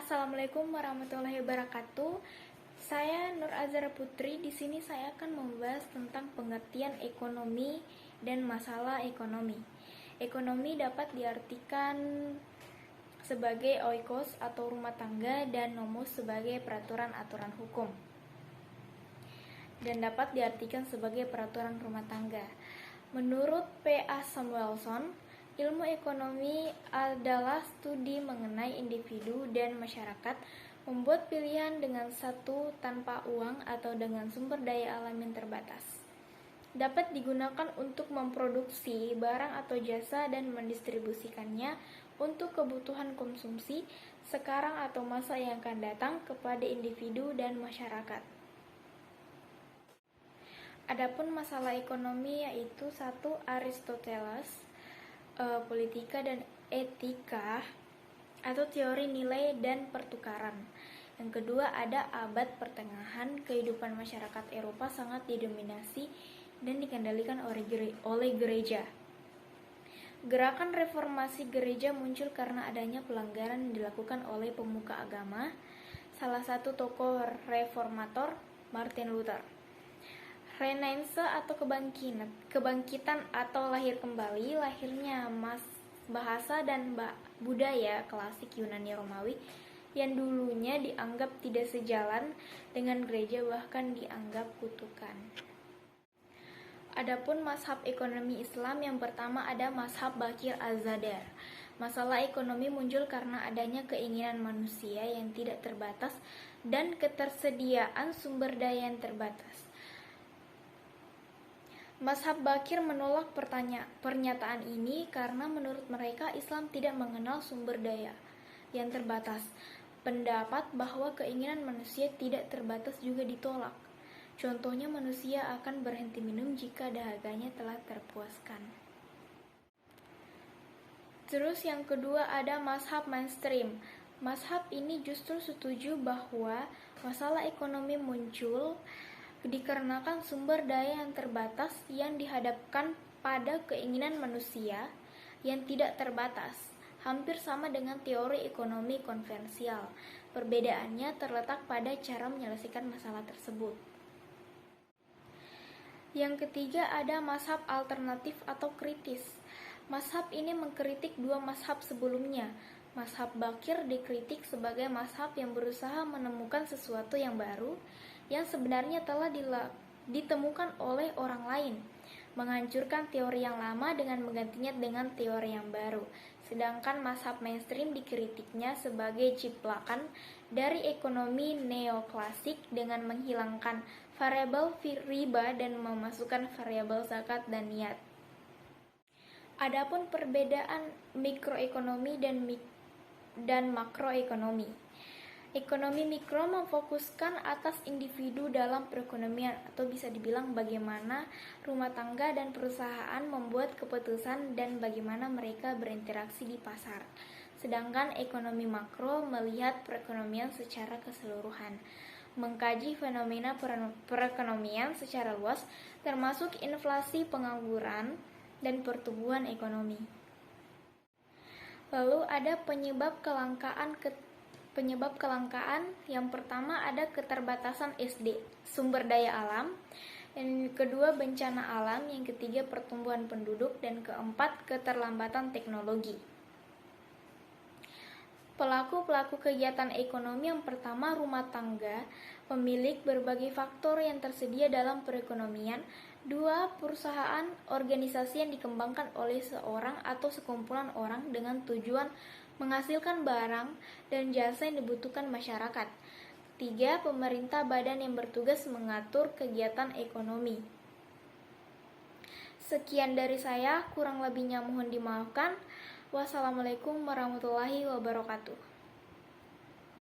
Assalamualaikum warahmatullahi wabarakatuh. Saya Nur Azhara Putri. Di sini saya akan membahas tentang pengertian ekonomi dan masalah ekonomi. Ekonomi dapat diartikan sebagai oikos atau rumah tangga dan nomos sebagai peraturan-aturan hukum. Dan dapat diartikan sebagai peraturan rumah tangga. Menurut P.A. Samuelson, ilmu ekonomi adalah studi mengenai individu dan masyarakat membuat pilihan dengan satu tanpa uang atau dengan sumber daya alam yang terbatas. Dapat digunakan untuk memproduksi barang atau jasa dan mendistribusikannya untuk kebutuhan konsumsi sekarang atau masa yang akan datang kepada individu dan masyarakat. Adapun masalah ekonomi yaitu satu Aristoteles, politika dan etika atau teori nilai dan pertukaran. Yang kedua ada abad pertengahan, kehidupan masyarakat Eropa sangat didominasi dan dikendalikan oleh gereja. Gerakan reformasi gereja muncul karena adanya pelanggaran yang dilakukan oleh pemuka agama. Salah satu tokoh reformator Martin Luther. Renaissance atau kebangkitan atau lahir kembali, lahirnya bahasa dan budaya klasik Yunani Romawi yang dulunya dianggap tidak sejalan dengan gereja, bahkan dianggap kutukan. Adapun mazhab ekonomi Islam, yang pertama ada mazhab Bakir Az-Zadar. Masalah ekonomi muncul karena adanya keinginan manusia yang tidak terbatas dan ketersediaan sumber daya yang terbatas. Mazhab Bakir menolak pernyataan ini karena menurut mereka Islam tidak mengenal sumber daya yang terbatas. Pendapat bahwa keinginan manusia tidak terbatas juga ditolak. Contohnya manusia akan berhenti minum jika dahaganya telah terpuaskan. Terus yang kedua ada mazhab mainstream. Mazhab ini justru setuju bahwa masalah ekonomi muncul dikarenakan sumber daya yang terbatas yang dihadapkan pada keinginan manusia yang tidak terbatas, hampir sama dengan teori ekonomi konvensional. Perbedaannya terletak pada cara menyelesaikan masalah tersebut. Yang ketiga ada mazhab alternatif atau kritis. Mazhab ini mengkritik dua mazhab sebelumnya. Mazhab Bakir dikritik sebagai mazhab yang berusaha menemukan sesuatu yang baru yang sebenarnya telah ditemukan oleh orang lain, menghancurkan teori yang lama dengan menggantinya dengan teori yang baru. Sedangkan mazhab mainstream dikritiknya sebagai ciplakan dari ekonomi neoklasik dengan menghilangkan variabel riba dan memasukkan variabel zakat dan niat. Adapun perbedaan mikroekonomi dan makroekonomi. Ekonomi mikro memfokuskan atas individu dalam perekonomian, atau bisa dibilang bagaimana rumah tangga dan perusahaan membuat keputusan dan bagaimana mereka berinteraksi di pasar. Sedangkan ekonomi makro melihat perekonomian secara keseluruhan, mengkaji fenomena perekonomian secara luas termasuk inflasi, pengangguran, dan pertumbuhan ekonomi. Lalu ada penyebab kelangkaan. Yang pertama ada keterbatasan sumber daya alam, yang kedua bencana alam, yang ketiga pertumbuhan penduduk, dan keempat keterlambatan teknologi. Pelaku kegiatan ekonomi yang pertama rumah tangga, pemilik berbagai faktor yang tersedia dalam perekonomian. Dua, perusahaan, organisasi yang dikembangkan oleh seorang atau sekumpulan orang dengan tujuan menghasilkan barang dan jasa yang dibutuhkan masyarakat. Tiga, pemerintah, badan yang bertugas mengatur kegiatan ekonomi. Sekian dari saya, kurang lebihnya mohon dimaafkan. Wassalamualaikum warahmatullahi wabarakatuh.